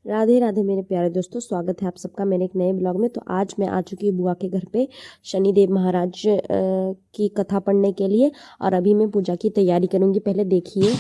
राधे राधे मेरे प्यारे दोस्तों, स्वागत है आप सबका मेरे एक नए ब्लॉग में। तो आज मैं आ चुकी हूँ बुआ के घर पे शनिदेव महाराज की कथा पढ़ने के लिए, और अभी मैं पूजा की तैयारी करूँगी। पहले देखिए।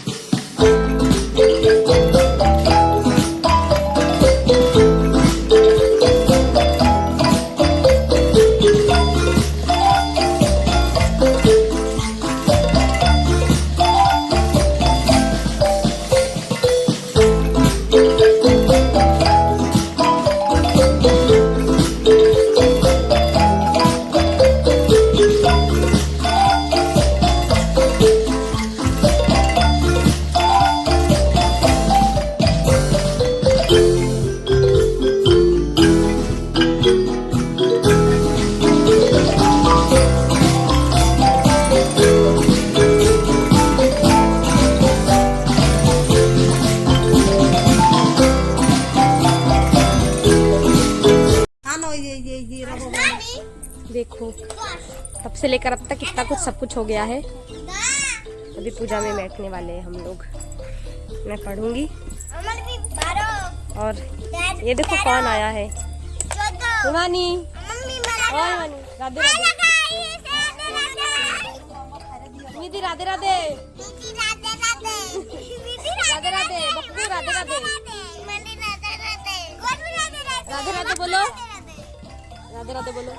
देखो, तब से लेकर अब तक कितना कुछ सब कुछ हो गया है। अभी पूजा में बैठने वाले हैं हम लोग। मैं पढ़ूंगी। और ये देखो कौन आया है। हिमानी, राधे राधे। दीदी राधे राधे। राधे राधे बक्कू, राधे राधे। राधे राधे बोलो, राधे राधे बोलो।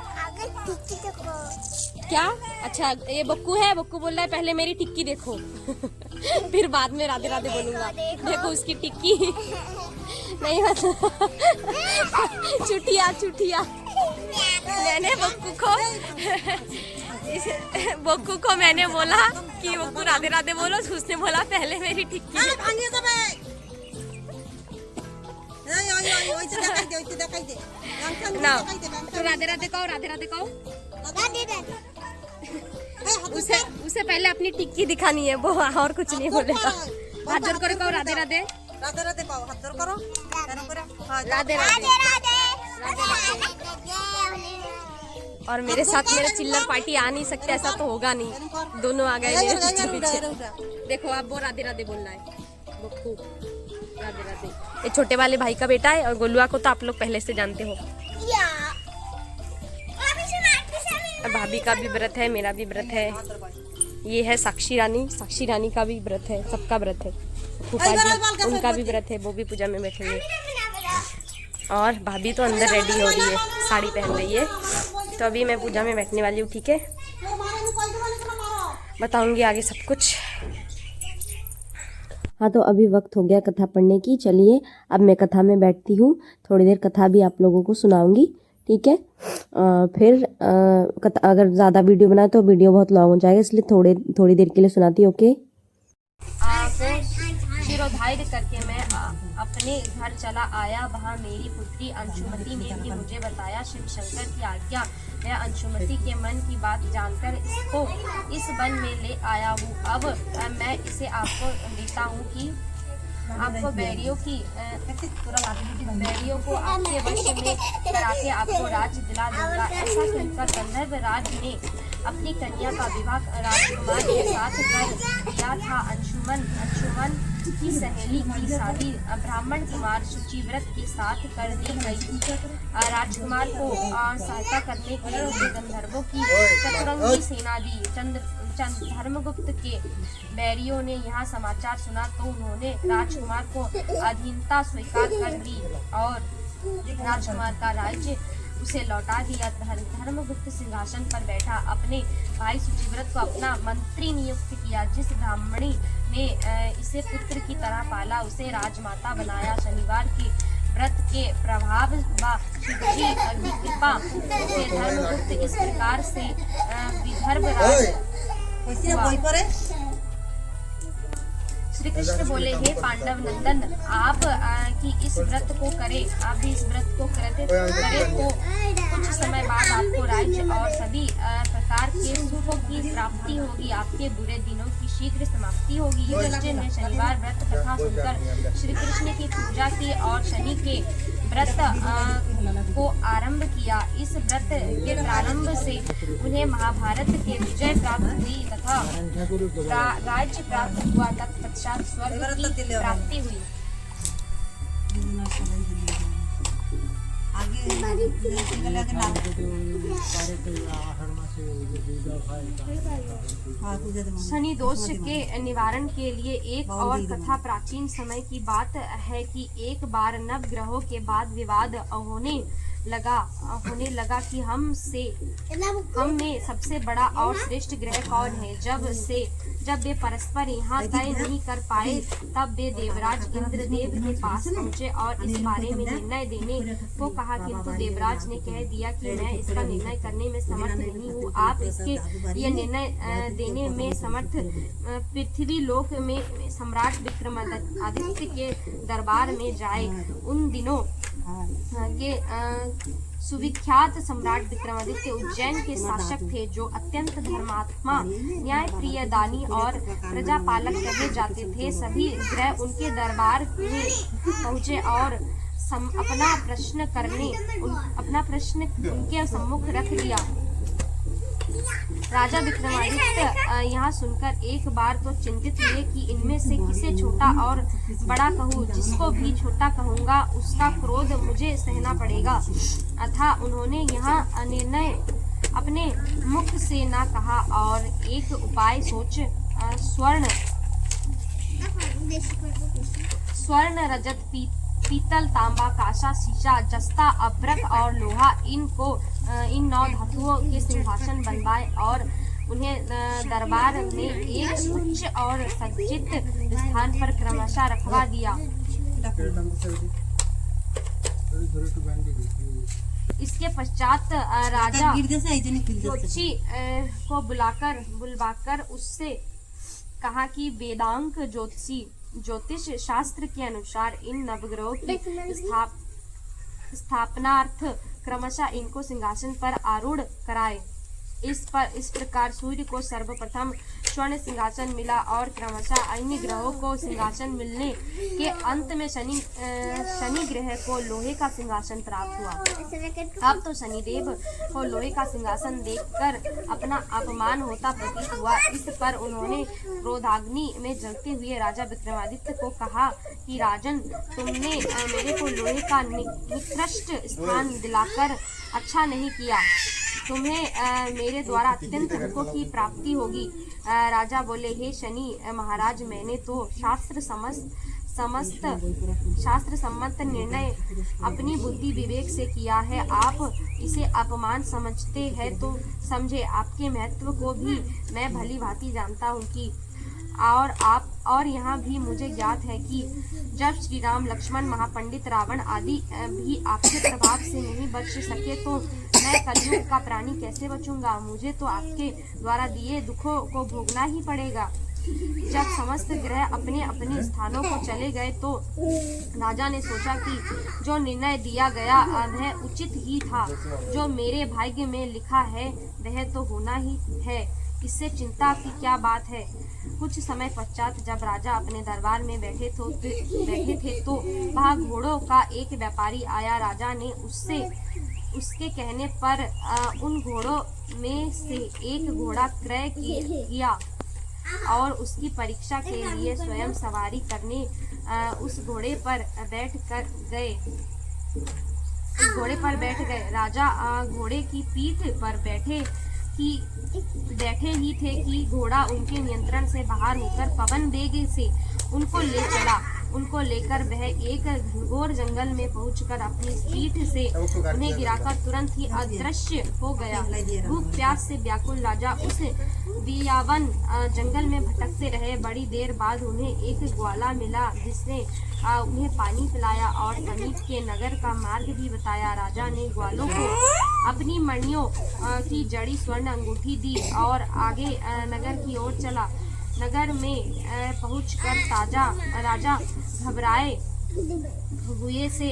क्या? अच्छा, ये बक्कू है। बक्कू बोल रहा है पहले मेरी टिक्की देखो फिर बाद में राधे राधे बोलूंगा। देखो उसकी टिक्की नहीं मतलब चुटिया चुटिया। मैंने बक्कू को मैंने बोला कि बक्कू राधे राधे बोलो, उसने बोला पहले मेरी टिक्की। ना तो राधे राधे कहो, राधे राधे कहो। उसे पहले अपनी टिक्की दिखानी है, वो और कुछ नहीं बोलेगा। हाथ जोड़ करो, कहो राधे राधे। राधे राधे पाओ, हाथ जोड़ करो। राधे राधे। और मेरे साथ मेरे चिल्लर पार्टी आ नहीं सकते, ऐसा तो होगा नहीं। दोनों आ गए मेरे पीछे पीछे। देखो अब वो राधे राधे बोल रहा है बक्कू। राधे राधे। ये छोटे वाले भाई का बेटा है, और गोलुआ को तो आप लोग पहले से जानते हो। भाभी का भी व्रत है, मेरा भी व्रत है। ये है साक्षी रानी, साक्षी रानी का भी व्रत है, सबका व्रत है। फूफा जी उनका भी व्रत है, वो भी पूजा में बैठेंगे। और भाभी तो अंदर रेडी हो रही है, साड़ी पहन रही है। तो अभी मैं पूजा में बैठने वाली हूँ, ठीक है। बताऊंगी आगे सब कुछ। हाँ, तो अभी वक्त हो गया कथा पढ़ने की। चलिए अब मैं कथा में बैठती हूँ। थोड़ी देर कथा भी आप लोगों को सुनाऊंगी, ठीक है। फिर अगर ज़्यादा वीडियो बनाए तो वीडियो बहुत लॉन्ग हो जाएगा, इसलिए थोड़ी देर के लिए सुनाती हूँ, ओके। शिरोधार्य करके मैं अपने घर चला आया। वहाँ मेरी पुत्री अंशुमति ने भी मुझे बताया। शिव शंकर की आज्ञा है, अंशुमति के मन की बात जानकर इसको इस वन में ले आया हूँ। अब मैं इसे आपको देता हूँ कि आपको बैरियों को आपके वश में करा के आपको राज्य दिला दूंगा। ऐसा कहकर गंधर्व राज ने अपनी कन्या का विवाह राजकुमार के साथ कर दिया था। अंशुमन की सहेली की शादी ब्राह्मण कुमार शुचिव्रत के साथ कर दी गई। राजकुमार को सहायता करने के लिए गंधर्वों की चतुरंगी सेना दी। धर्मगुप्त के बैरियों ने यह समाचार सुना तो उन्होंने राजकुमार को अधीनता स्वीकार कर ली और राजकुमार का राज्य उसे लौटा दिया। धर्मगुप्त सिंहासन पर बैठा अपने भाई शुचिव्रत को अपना मंत्री नियुक्त किया। जिस ब्राह्मणी ने इसे पुत्र की तरह पाला उसे राजमाता बनाया। शनिवार के व्रत के प्रभाव व शिवजी की कृपा से धर्मगुप्त इस प्रकार से विदर्भ राज। श्री कृष्ण बोले, हे पांडव नंदन, आप की इस व्रत को करें, आप भी इस व्रत को करे तो कुछ समय बाद आपको राज्य और सभी प्रकार के सुखों की प्राप्ति होगी। आपके बुरे दिनों की शीघ्र समाप्ति होगी। युधिष्ठिर ने शनिवार व्रत कथा सुनकर श्री कृष्ण की पूजा की और शनि के व्रत को आरंभ किया। इस व्रत के प्रारंभ से उन्हें महाभारत के विजय प्राप्त हुई तथा राज्य प्राप्त हुआ। तत्पश्चात स्वर्ग की प्राप्ति हुई। गले के नाम हाँ पूजा दे शनि दोष के निवारण के लिए एक और कथा प्राचीन समय की बात है कि एक बार नव ग्रहों के बाद विवाद होने लगा कि हम में सबसे बड़ा और श्रेष्ठ ग्रह कौन है। जब वे परस्पर यहाँ तय नहीं कर पाए तब वे देवराज इंद्रदेव के पास पहुँचे और इस बारे में निर्णय देने को कहा, किंतु देवराज ने कह दिया कि मैं इसका निर्णय करने में समर्थ नहीं हूँ। आप इसके ये निर्णय देने में समर्थ पृथ्वी लोक में सम्राट विक्रमादित्य के दरबार में जाए। उन दिनों के सुविख्यात सम्राट विक्रमादित्य उज्जैन के शासक थे, जो अत्यंत धर्मात्मा, न्याय प्रिय, दानी और प्रजापालक कहे जाते थे। सभी ग्रह उनके दरबार में पहुँचे और अपना प्रश्न उनके सम्मुख रख दिया। राजा विक्रमादित्य यहाँ सुनकर एक बार तो चिंतित हुए कि इनमें से किसे छोटा और बड़ा कहूँ। जिसको भी छोटा कहूँगा उसका क्रोध मुझे सहना पड़ेगा। अतः उन्होंने यहाँ निर्णय अपने मुख से न कहा और एक उपाय सोच स्वर्ण रजत पीतल तांबा कांसा शीशा जस्ता अभ्रक और लोहा इन 9 धातुओं के सिंहासन बनवाए और उन्हें दरबार में एक उच्च और सज्जित स्थान पर क्रमशः रखवा दिया। इसके पश्चात राजा ज्योतिषी को बुलवाकर उससे कहा कि वेदांग ज्योतिष शास्त्र के अनुसार इन नवग्रहों की स्थापनार्थ क्रमशः इनको सिंहासन पर आरूढ़ कराए। इस प्रकार सूर्य को सर्वप्रथम स्वर्ण सिंहासन मिला और क्रमशः अन्य ग्रहों को सिंहासन मिलने के अंत में शनि ग्रह को लोहे का सिंहासन प्राप्त हुआ। अब तो शनिदेव को लोहे का सिंहासन देखकर अपना अपमान होता प्रतीत हुआ। इस पर उन्होंने क्रोधाग्नि में जलते हुए राजा विक्रमादित्य को कहा कि राजन, तुमने मेरे को लोहे का निकृष्ट स्थान दिलाकर अच्छा नहीं किया। तुम्हें मेरे द्वारा अत्यंत दुखों की प्राप्ति होगी। राजा बोले, हे शनि महाराज, मैंने तो शास्त्र सम्मत निर्णय अपनी बुद्धि विवेक से किया है। आप इसे अपमान समझते हैं तो समझे, आपके महत्व को भी मैं भली भांति जानता हूँ कि और यहाँ भी मुझे ज्ञात है कि जब श्री राम, लक्ष्मण, महापंडित रावण आदि भी आपके प्रभाव से नहीं बच सके तो मैं कलयुग का प्राणी कैसे बचूंगा। मुझे तो आपके द्वारा दिए दुखों को भोगना ही पड़ेगा। जब समस्त ग्रह अपने अपने स्थानों को चले गए तो राजा ने सोचा कि जो निर्णय दिया गया वह उचित ही था। जो मेरे भाग्य में लिखा है वह तो होना ही है, इससे चिंता की क्या बात है। कुछ समय पश्चात जब राजा अपने दरबार में बैठे थे तो वहाँ घोड़ों का एक व्यापारी आया। राजा ने उसके कहने पर उन घोड़ों में से एक घोड़ा क्रय किया और उसकी परीक्षा के लिए स्वयं सवारी करने उस घोड़े पर बैठ गए। राजा घोड़े की पीठ पर बैठे ही थे कि घोड़ा उनके नियंत्रण से बाहर होकर पवन वेग से उनको ले चला। उनको लेकर वह एक घनघोर जंगल में पहुंचकर अपनी पीठ से उन्हें गिराकर तुरंत ही अदृश्य हो गया। भूख प्यास से व्याकुल राजा उस बियावन जंगल में भटकते रहे। बड़ी देर बाद उन्हें एक ग्वाला मिला जिसने उन्हें पानी पिलाया और समीप के नगर का मार्ग भी बताया। राजा ने ग्वालों को अपनी मणियों की जड़ी स्वर्ण अंगूठी दी और आगे नगर की ओर चला। नगर में पहुंचकर राजा घबराए हुए से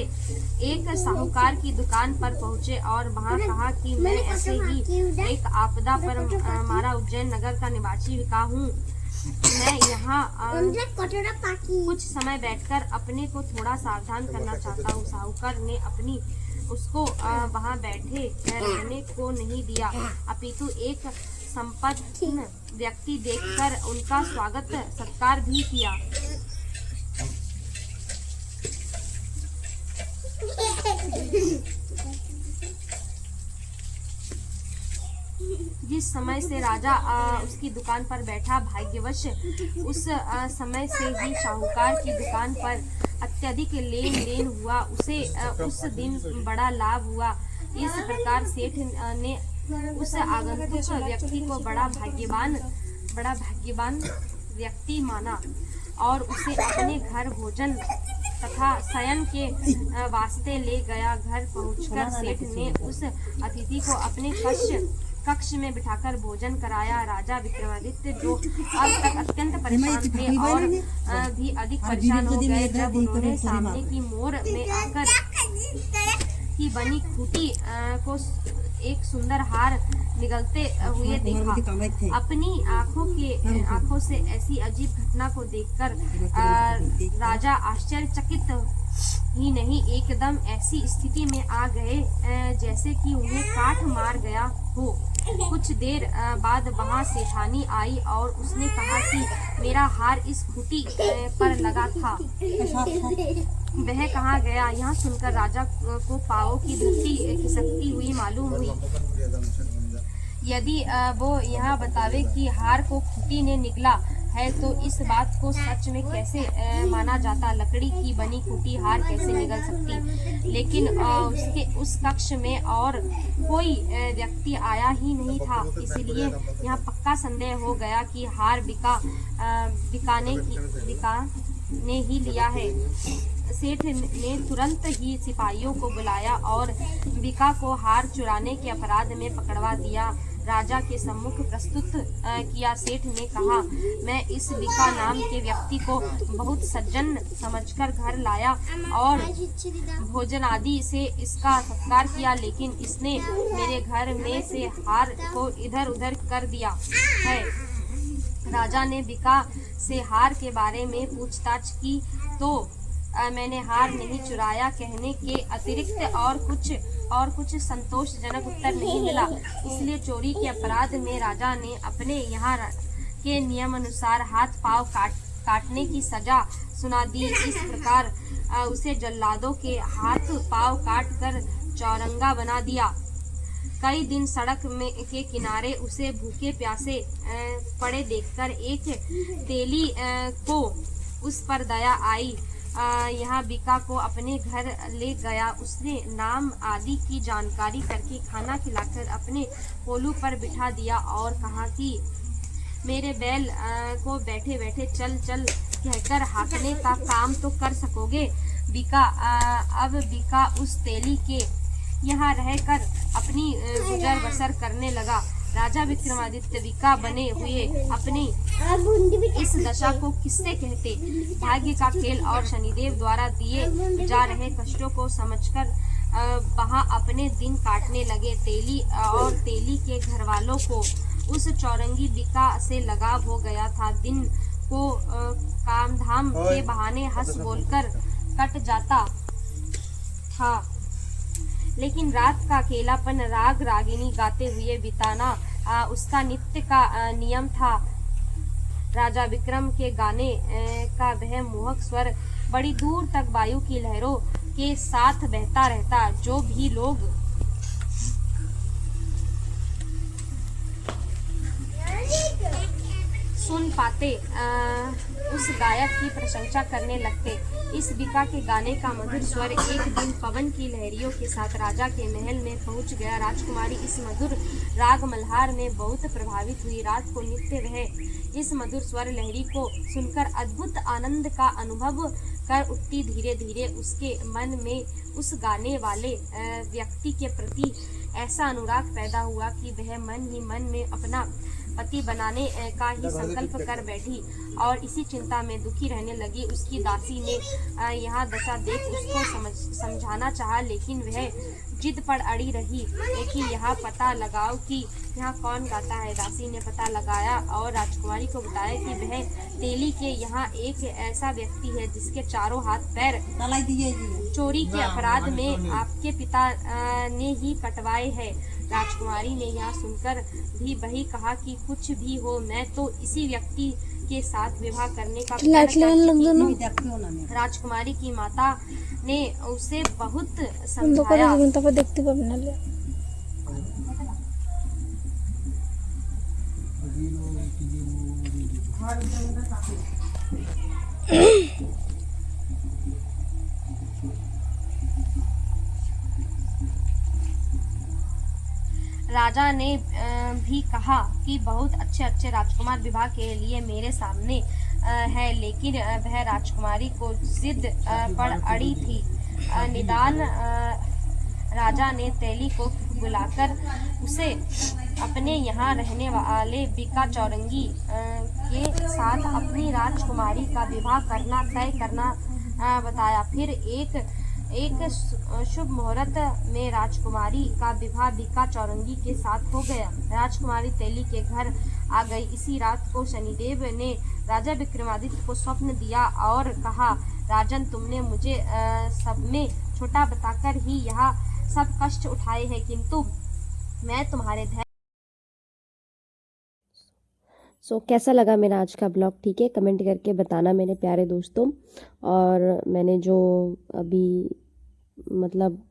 एक साहूकार की दुकान पर पहुंचे और वहां कहा कि मैं ऐसे ही एक आपदा पर मारा उज्जैन नगर का निवासी विका हूँ। मैं यहाँ कुछ समय बैठकर अपने को थोड़ा सावधान करना चाहता हूँ। साहूकार ने उसको वहाँ बैठे रहने को नहीं दिया, अपितु एक संपन्न व्यक्ति देखकर उनका स्वागत सत्कार भी किया। जिस समय से राजा उसकी दुकान पर बैठा, भाग्यवश उस समय से ही साहूकार की दुकान पर अत्यधिक लेन देन हुआ। उसे उस दिन बड़ा लाभ हुआ। इस प्रकार सेठ ने उस आगंतुक व्यक्ति को बड़ा भाग्यवान व्यक्ति माना और उसे अपने घर भोजन तथा शयन के वास्ते ले गया। घर पहुंचकर सेठ ने उस अतिथि को अपने कक्ष में बिठाकर भोजन कराया। राजा विक्रमादित्य जो अब तक अत्यंत परेशान थे और भी अधिक परेशान हो गए जब उन्होंने सामने की मोर में आकर की बनी खूंटी को एक सुंदर हार निगलते हुए देखा। अपनी आंखों से ऐसी अजीब घटना को देखकर राजा आश्चर्यचकित ही नहीं, एकदम ऐसी स्थिति में आ गए जैसे कि उन्हें काट मार गया हो। कुछ देर बाद वहां सेठानी आई और उसने कहा कि मेरा हार इस खूंटी पर लगा था, वह कहाँ गया? यह सुनकर राजा को पाँवों की धरती खिसकती हुई मालूम हुई। यदि वो यह बतावे कि हार को खूंटी ने निगला है तो इस बात को सच में कैसे माना जाता? लकड़ी की बनी खूंटी हार कैसे निगल सकती? लेकिन उसके उस कक्ष में और कोई व्यक्ति आया ही नहीं था, इसलिए यह पक्का संदेह हो गया कि हार बिकाने ही लिया है। सेठ ने तुरंत ही सिपाहियों को बुलाया और बिका को हार चुराने के अपराध में पकड़वा दिया। राजा के सम्मुख प्रस्तुत किया। सेठ ने कहा, मैं इस बिका नाम के व्यक्ति को बहुत सज्जन समझकर घर लाया और भोजन आदि से इसका सत्कार किया, लेकिन इसने मेरे घर में से हार को इधर उधर कर दिया है। राजा ने बिका से हार के बारे में पूछताछ की तो मैंने हार नहीं चुराया कहने के अतिरिक्त और कुछ संतोषजनक उत्तर नहीं मिला। इसलिए चोरी के अपराध में राजा ने अपने यहाँ के नियम अनुसार हाथ पांव काटने की सजा सुना दी। इस प्रकार उसे जल्लादों के हाथ पांव काट कर चौरंगा बना दिया। कई दिन सड़क के किनारे उसे भूखे प्यासे पड़े देखकर एक तेली को उस पर दया आई। यहाँ बिका को अपने घर ले गया। उसने नाम आदि की जानकारी करके खाना खिलाकर अपने कोलू पर बिठा दिया और कहा कि मेरे बैल को बैठे बैठे चल चल कहकर हाँकने का काम तो कर सकोगे। अब बिका उस तेली के यहाँ रहकर अपनी गुजर बसर करने लगा। राजा विक्रमादित्य बिका बने हुए अपनी इस दशा को किससे कहते? भाग्य का खेल और शनिदेव द्वारा दिए जा रहे कष्टों को समझकर वहां अपने दिन काटने लगे। तेली और तेली के घर वालों को उस चौरंगी बिका से लगाव हो गया था। दिन को कामधाम के बहाने हंस बोलकर कट जाता था, लेकिन रात का अकेलापन राग रागिनी गाते हुए बिताना उसका नित्य का नियम था। राजा विक्रम के गाने का वह मोहक स्वर बड़ी दूर तक वायु की लहरों के साथ बहता रहता। जो भी लोग सुन पाते उस गायक की प्रशंसा करने लगते। इस बिका के गाने का मधुर स्वर एक दिन पवन की लहरियों के साथ राजा के महल में पहुंच गया। राजकुमारी इस मधुर राग मल्हार में बहुत प्रभावित हुई। रात को नित्य वह इस मधुर स्वर लहरी को सुनकर अद्भुत आनंद का अनुभव कर उठती। धीरे धीरे उसके मन में उस गाने वाले व्यक्ति के प्रति ऐसा अनुराग पैदा हुआ कि वह मन ही मन में अपना पति बनाने का ही संकल्प कर बैठी और इसी चिंता में दुखी रहने लगी। उसकी दासी ने यह दशा देख उसको समझाना चाहा, लेकिन वह जिद पर अड़ी रही कि यह पता लगाओ कि यहाँ कौन गाता है। दासी ने पता लगाया और राजकुमारी को बताया कि वह तेली के यहाँ एक ऐसा व्यक्ति है जिसके चारों हाथ पैर चोरी के अपराध में आपके पिता ने ही कटवाए हैं। राजकुमारी ने यह सुनकर भी वही कहा कि कुछ भी हो, मैं तो इसी व्यक्ति के साथ विवाह करने का राजकुमारी की माता ने उसे बहुत समझाया। राजा ने भी कहा कि बहुत अच्छे अच्छे राजकुमार विवाह के लिए मेरे सामने है, लेकिन वह राजकुमारी को जिद पर अड़ी थी। निदान राजा ने तेली को बुलाकर उसे अपने यहाँ रहने वाले बीका चौरंगी के साथ अपनी राजकुमारी का विवाह करना तय करना बताया। फिर एक शुभ मुहूर्त में राजकुमारी का विवाह बीका चौरंगी के साथ हो गया। राजकुमारी तेली के घर आ गई। इसी रात को शनिदेव ने राजा विक्रमादित्य को स्वप्न दिया और कहा, राजन, तुमने मुझे सब में छोटा बताकर ही यह सब कष्ट उठाए हैं, किंतु मैं तुम्हारे धैर्य। कैसा लगा मेरा आज का ब्लॉग, ठीक है, कमेंट करके बताना मेरे प्यारे दोस्तों। और मैंने जो अभी मतलब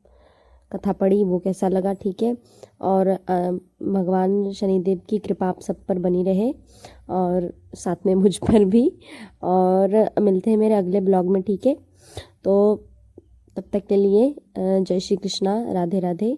कथा पढ़ी वो कैसा लगा, ठीक है। और भगवान शनिदेव की कृपा आप सब पर बनी रहे और साथ में मुझ पर भी। और मिलते हैं मेरे अगले ब्लॉग में, ठीक है। तो तब तक के लिए जय श्री कृष्णा, राधे राधे।